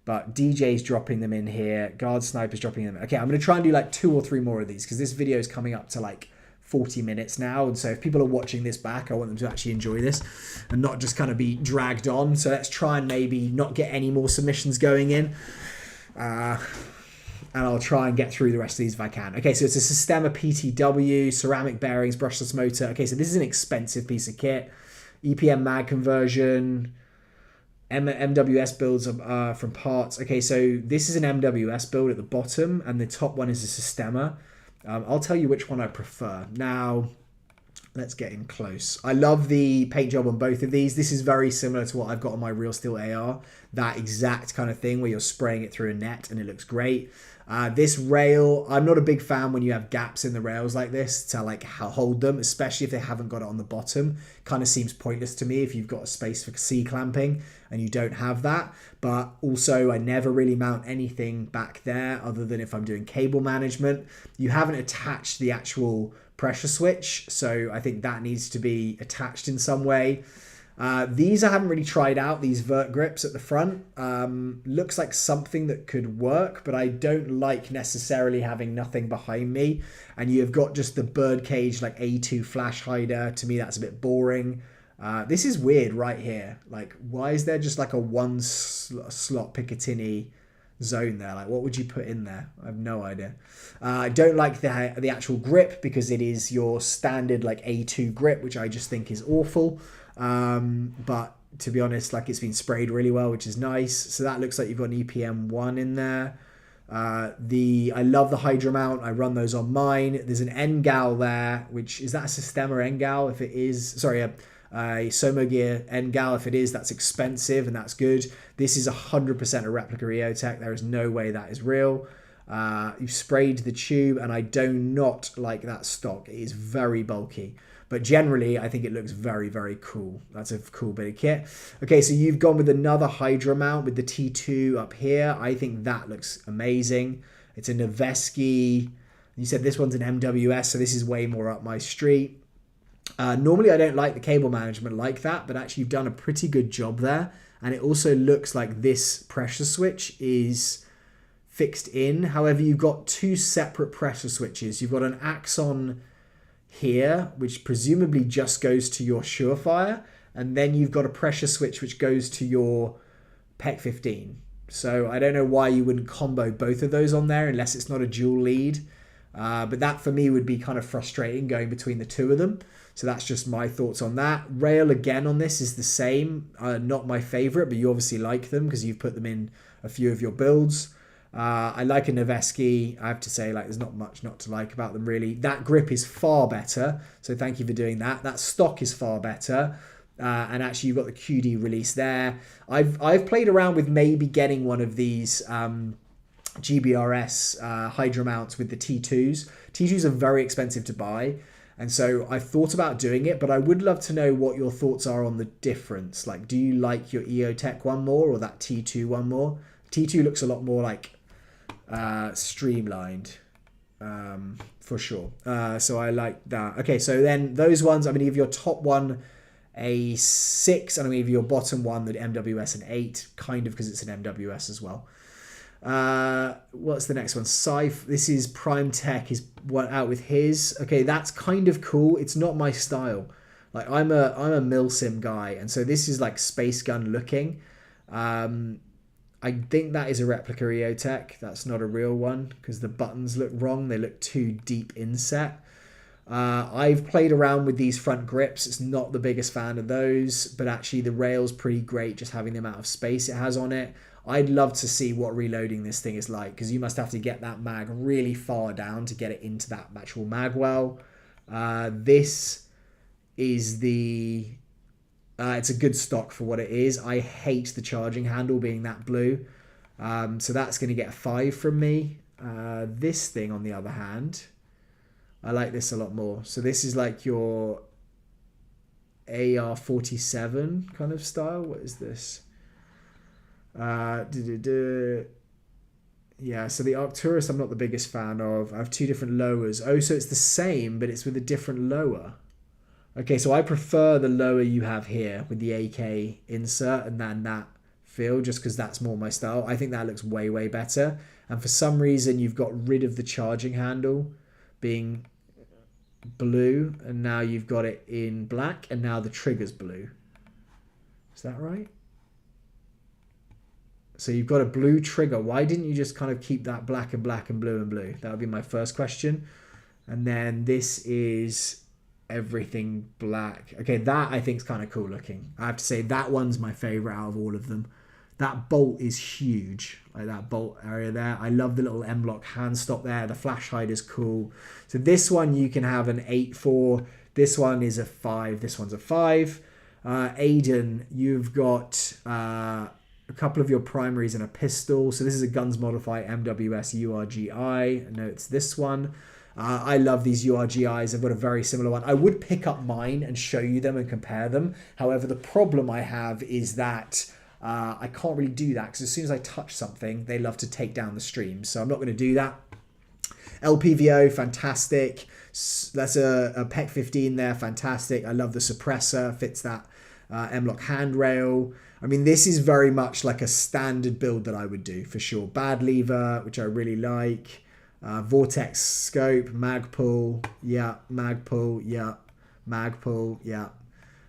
But DJ's dropping them in here. Guard Sniper's dropping them in. Okay, I'm going to try and do like 2 or 3 more of these because this video is coming up to like 40 minutes now. And so if people are watching this back, I want them to actually enjoy this and not just kind of be dragged on. So let's try and maybe not get any more submissions going in. and I'll try and get through the rest of these if I can. Okay, so it's a Systema PTW, ceramic bearings, brushless motor. Okay, so this is an expensive piece of kit. EPM mag conversion, MWS builds from parts. Okay, so this is an MWS build at the bottom, and the top one is a Systema. I'll tell you which one I prefer. Now, let's get in close. I love the paint job on both of these. This is very similar to what I've got on my Real Steel AR. That exact kind of thing where you're spraying it through a net and it looks great. This rail, I'm not a big fan when you have gaps in the rails like this to like hold them, especially if they haven't got it on the bottom. Kind of seems pointless to me if you've got a space for C-clamping and you don't have that. But also I never really mount anything back there other than if I'm doing cable management. You haven't attached the actual pressure switch, so I think that needs to be attached in some way. These I haven't really tried out, these vert grips at the front. Looks like something that could work, but I don't like necessarily having nothing behind me. And you've got just the birdcage like A2 flash hider. To me, that's a bit boring. This is weird right here. Like, why is there just like a one slot Picatinny zone there? Like, what would you put in there? I have no idea. I don't like the actual grip because it is your standard like A2 grip, which I just think is awful. But to be honest, like, it's been sprayed really well, which is nice. So that looks like you've got an EPM 1 in there. I love the Hydra mount. I run those on mine. There's an NGAL there, which is that a Systema NGAL? If it is, sorry, a Somogear NGAL. If it is, that's expensive and that's good. This is 100% a replica EOTech. There is no way that is real. You've sprayed the tube, and I do not like that stock. It is very bulky. But generally, I think it looks very, very cool. That's a cool bit of kit. Okay, so you've gone with another Hydra mount with the T2 up here. I think that looks amazing. It's a Noveske. You said this one's an MWS, so this is way more up my street. Normally, I don't like the cable management like that, but actually you've done a pretty good job there. And it also looks like this pressure switch is fixed in. However, you've got two separate pressure switches. You've got an Axon here, which presumably just goes to your Surefire, and then you've got a pressure switch which goes to your PEC 15. So I don't know why you wouldn't combo both of those on there unless it's not a dual lead. But that for me would be kind of frustrating going between the two of them. So that's just my thoughts on that. Rail again on this is the same. Not my favorite, but you obviously like them because you've put them in a few of your builds. I like a Noveske. I have to say, like, there's not much not to like about them really. That grip is far better, so thank you for doing that. That stock is far better, and actually you've got the QD release there. I've played around with maybe getting one of these GBRS Hydra mounts with the T2s. T2s are very expensive to buy, and so I've thought about doing it, but I would love to know what your thoughts are on the difference. Like, do you like your EOTech one more or that T2 one more? T2 looks a lot more like streamlined, for sure. So I like that. Okay, so then those ones, I'm going to give your top one a 6, and I'm going to give your bottom one, the MWS, an 8, kind of because it's an MWS as well. What's the next one? Scythe. This is Prime Tech. He's out with his. Okay, that's kind of cool. It's not my style. Like, I'm a milsim guy, and so this is like space gun looking. I think that is a replica EOTech. That's not a real one because the buttons look wrong. They look too deep inset. I've played around with these front grips. It's not the biggest fan of those, but actually the rail's pretty great just having the amount of space it has on it. I'd love to see what reloading this thing is like because you must have to get that mag really far down to get it into that actual mag well. This is the... it's a good stock for what it is. I hate the charging handle being that blue. So that's going to get a 5 from me. This thing, on the other hand, I like this a lot more. So this is like your AR-47 kind of style. What is this? Yeah, so the Arcturus I'm not the biggest fan of. I have two different lowers. Oh, so it's the same, but it's with a different lower. Okay, so I prefer the lower you have here with the AK insert and then that feel, just because that's more my style. I think that looks way, way better. And for some reason, you've got rid of the charging handle being blue, and now you've got it in black, and now the trigger's blue. Is that right? So you've got a blue trigger. Why didn't you just kind of keep that black and black and blue and blue? That would be my first question. And then this is everything black. Okay, that I think is kind of cool looking. I have to say that one's my favorite out of all of them. That bolt is huge, like that bolt area there. I love the little M-LOK hand stop there. The flash hide is cool. So this one you can have an 8-4. This one is a 5. This one's a 5. Aiden, you've got a couple of your primaries and a pistol. So this is a Guns Modify MWS URGI. I know it's this one. I love these URGIs. I've got a very similar one. I would pick up mine and show you them and compare them. However, the problem I have is that I can't really do that because as soon as I touch something, they love to take down the stream. So I'm not going to do that. LPVO, fantastic. That's a PEC 15 there, fantastic. I love the suppressor, fits that M-LOK handrail. I mean, this is very much like a standard build that I would do for sure. Bad lever, which I really like. Vortex scope, Magpul, yeah, Magpul, yeah, Magpul, yeah.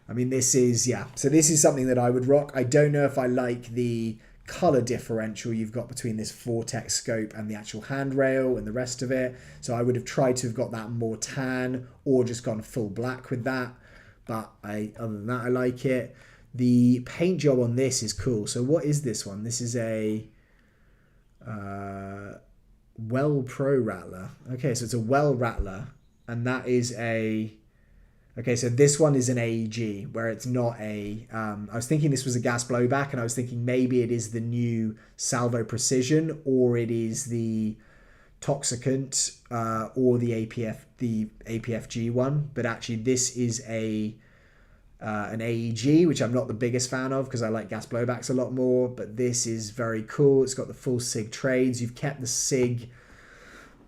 I mean, this is, yeah. So this is something that I would rock. I don't know if I like the color differential you've got between this Vortex scope and the actual handrail and the rest of it. So I would have tried to have got that more tan or just gone full black with that. But other than that, I like it. The paint job on this is cool. So what is this one? This is a Well Pro Rattler. Okay, so it's a Well Rattler. And that is a... Okay, so this one is an AEG, where it's not a... I was thinking this was a gas blowback, and I was thinking maybe it is the new Salvo Precision, or it is the Toxicant, or the APFG one. But actually, this is an AEG, which I'm not the biggest fan of, because I like gas blowbacks a lot more. But this is very cool. It's got the full SIG trades. You've kept the SIG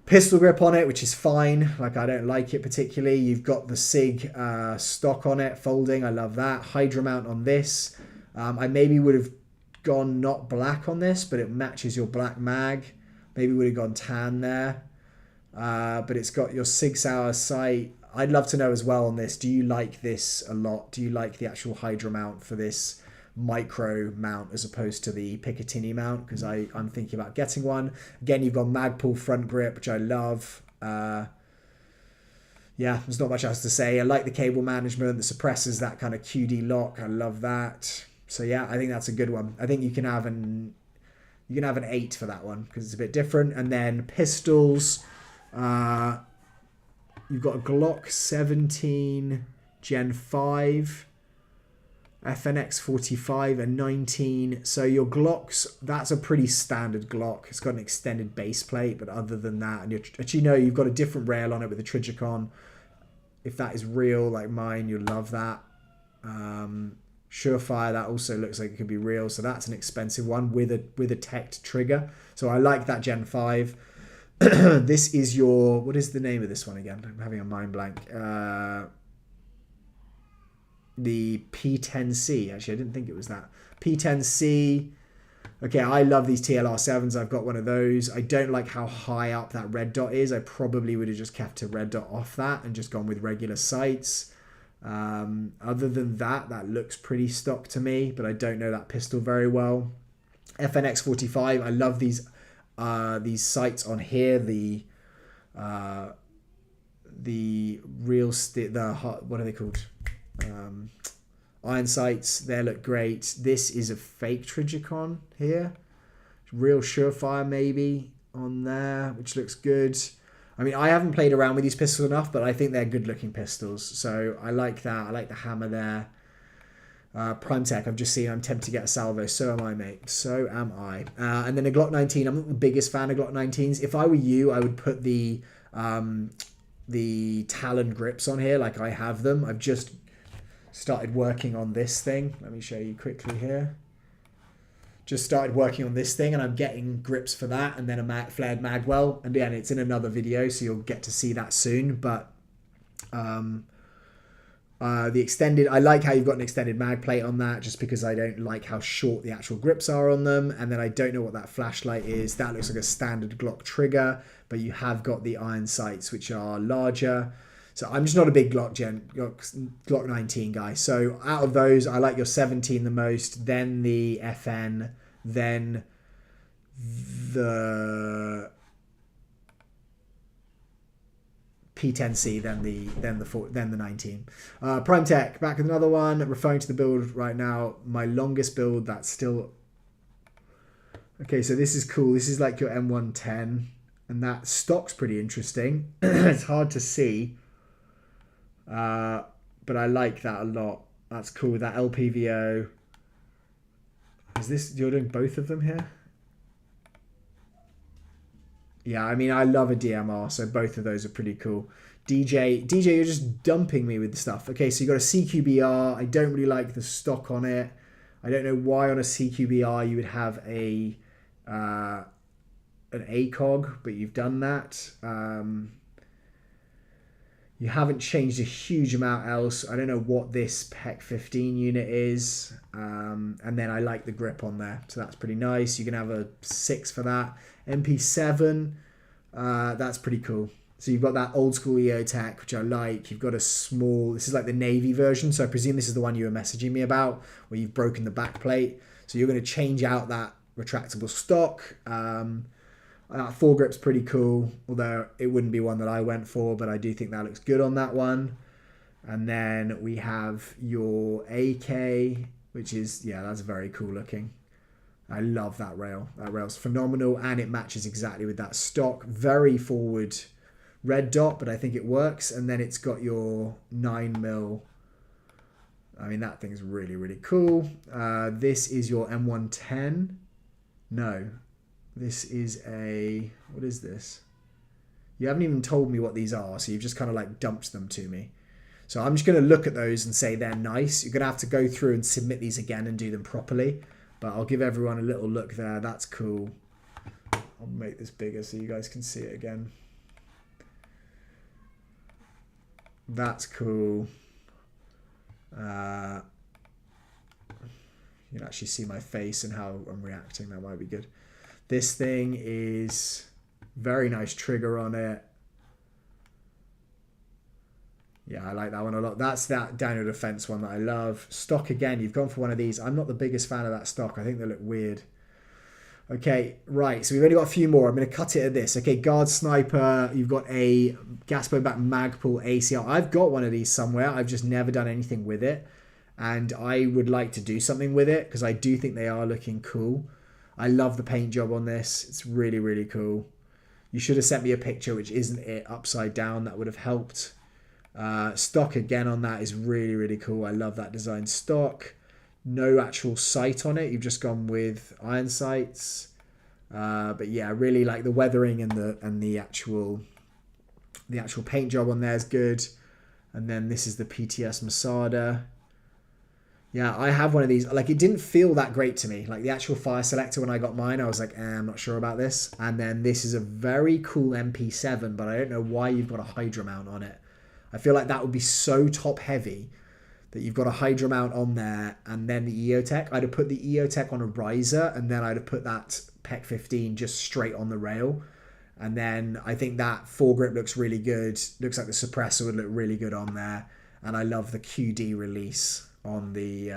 pistol grip on it, which is fine. Like, I don't like it particularly. You've got the SIG stock on it, folding. I love that. Hydra mount on this. I maybe would have gone not black on this, but it matches your black mag. Maybe would have gone tan there. But it's got your Sig Sauer sight. I'd love to know as well on this, do you like this a lot? Do you like the actual Hydra mount for this micro mount as opposed to the Picatinny mount? Because I'm thinking about getting one. Again, you've got Magpul front grip, which I love. Yeah, there's not much else to say. I like the cable management, the suppressors, that kind of QD lock. I love that. So yeah, I think that's a good one. I think you can have an 8 for that one because it's a bit different. And then pistols, you've got a Glock 17 Gen 5. FNX 45 and 19. So your Glocks, that's a pretty standard Glock. It's got an extended base plate, but other than that, and actually no, you've got a different rail on it with the Trijicon. If that is real like mine, you'll love that. Surefire, that also looks like it could be real. So that's an expensive one with a teched trigger. So I like that Gen 5. This is your, what is the name of this one again? I'm having a mind blank. The P10C. Actually, I didn't think it was that. P10C. Okay, I love these TLR7s. I've got one of those. I don't like how high up that red dot is. I probably would have just kept a red dot off that and just gone with regular sights. Other than that, that looks pretty stock to me, but I don't know that pistol very well. FNX 45. I love these sights on here. The real what are they called? Iron sights, they look great. This is a fake Trijicon here. Real Surefire maybe on there, which looks good. I mean, I haven't played around with these pistols enough, but I think they're good looking pistols. So I like that. I like the hammer there. Primetech, I've just seen. I'm tempted to get a Salvo. So am I, mate. So am I. And then a Glock 19. I'm not the biggest fan of Glock 19s. If I were you, I would put the Talon grips on here like I have them. I've just started working on this thing. Let me show you quickly here. Just started working on this thing and I'm getting grips for that and then a flared magwell. And again, it's in another video, so you'll get to see that soon. But the extended, I like how you've got an extended mag plate on that just because I don't like how short the actual grips are on them. And then I don't know what that flashlight is. That looks like a standard Glock trigger, but you have got the iron sights, which are larger. So I'm just not a big Glock 19 guy. So out of those, I like your 17 the most, then the FN, then the P10C than the 19. Prime Tech, back with another one. Referring to the build right now, my longest build. That's still okay. So this is cool. This is like your M110, and that stock's pretty interesting. It's hard to see, but I like that a lot. That's cool. That LPVO. Is this, you're doing both of them here? Yeah, I mean, I love a DMR, so both of those are pretty cool. DJ, you're just dumping me with the stuff. Okay, so you got a CQBR. I don't really like the stock on it. I don't know why on a CQBR you would have a an ACOG, but you've done that. You haven't changed a huge amount else. I don't know what this PEC 15 unit is. And then I like the grip on there, so that's pretty nice. You can have a 6 for that. MP7, that's pretty cool. So you've got that old school EOTech, which I like. You've got a small, this is like the Navy version, so I presume this is the one you were messaging me about, where you've broken the back plate. So you're going to change out that retractable stock. That foregrip's pretty cool, although it wouldn't be one that I went for, but I do think that looks good on that one. And then we have your AK, which is, yeah, that's very cool looking. I love that rail. That rail's phenomenal, and it matches exactly with that stock. Very forward red dot, but I think it works. And then it's got your 9mm. I mean, that thing's really, really cool. This is your M110. No, this is a, what is this? You haven't even told me what these are, so you've just kind of like dumped them to me. So I'm just going to look at those and say they're nice. You're going to have to go through and submit these again and do them properly. But I'll give everyone a little look there. That's cool. I'll make this bigger so you guys can see it again. That's cool. You can actually see my face and how I'm reacting. That might be good. This thing is very nice trigger on it. Yeah, I like that one a lot. That's that Daniel Defense one that I love. Stock again, you've gone for one of these. I'm not the biggest fan of that stock. I think they look weird. Okay, right. So we've only got a few more. I'm going to cut it at this. Okay, Guard Sniper. You've got a Gaspo back Magpul ACR. I've got one of these somewhere. I've just never done anything with it. And I would like to do something with it because I do think they are looking cool. I love the paint job on this. It's really, really cool. You should have sent me a picture, which isn't it, upside down. That would have helped. Stock again on that is really, really cool. I love that design stock. No actual sight on it. You've just gone with iron sights. But yeah, I really like the weathering and the actual paint job on there is good. And then this is the PTS Masada. Yeah, I have one of these. Like, it didn't feel that great to me. Like, the actual fire selector, when I got mine, I was like, I'm not sure about this. And then this is a very cool MP7, but I don't know why you've got a Hydra mount on it. I feel like that would be so top heavy that you've got a Hydra mount on there and then the EOTech. I'd have put the EOTech on a riser and then I'd have put that PEC 15 just straight on the rail. And then I think that foregrip looks really good. Looks like the suppressor would look really good on there. And I love the QD release on the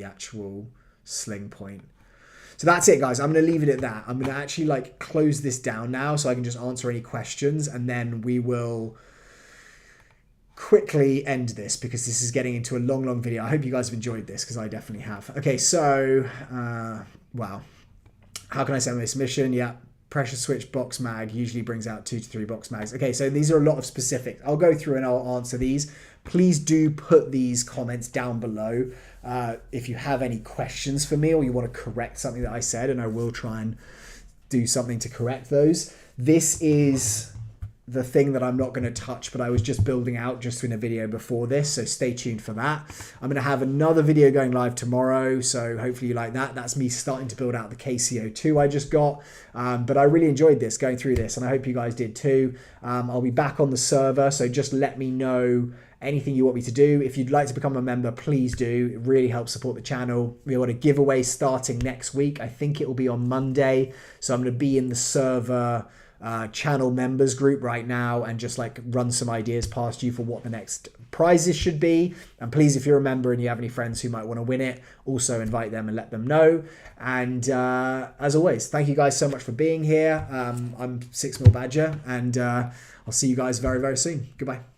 actual sling point. So that's it, guys. I'm going to leave it at that. I'm going to actually like close this down now so I can just answer any questions, and then we will quickly end this because this is getting into a long video. I hope you guys have enjoyed this because I definitely have. Okay, so wow, how can I send this mission? Yeah, pressure switch box mag usually brings out 2 to 3 box mags. Okay, so these are a lot of specifics. I'll go through and I'll answer these. Please do put these comments down below if you have any questions for me or you want to correct something that I said, and I will try and do something to correct those. This is the thing that I'm not going to touch, but I was just building out just in a video before this, so stay tuned for that. I'm going to have another video going live tomorrow, so hopefully you like that. That's me starting to build out the KCO2 I just got, but I really enjoyed this, going through this, and I hope you guys did too. I'll be back on the server, so just let me know anything you want me to do. If you'd like to become a member, please do. It really helps support the channel. We've got a giveaway starting next week. I think it will be on Monday, so I'm going to be in the server channel members group right now and just like run some ideas past you for what the next prizes should be. And please, if you're a member and you have any friends who might want to win it, also invite them and let them know. And as always, thank you guys so much for being here. I'm 6mil Badger, and I'll see you guys very, very soon. Goodbye.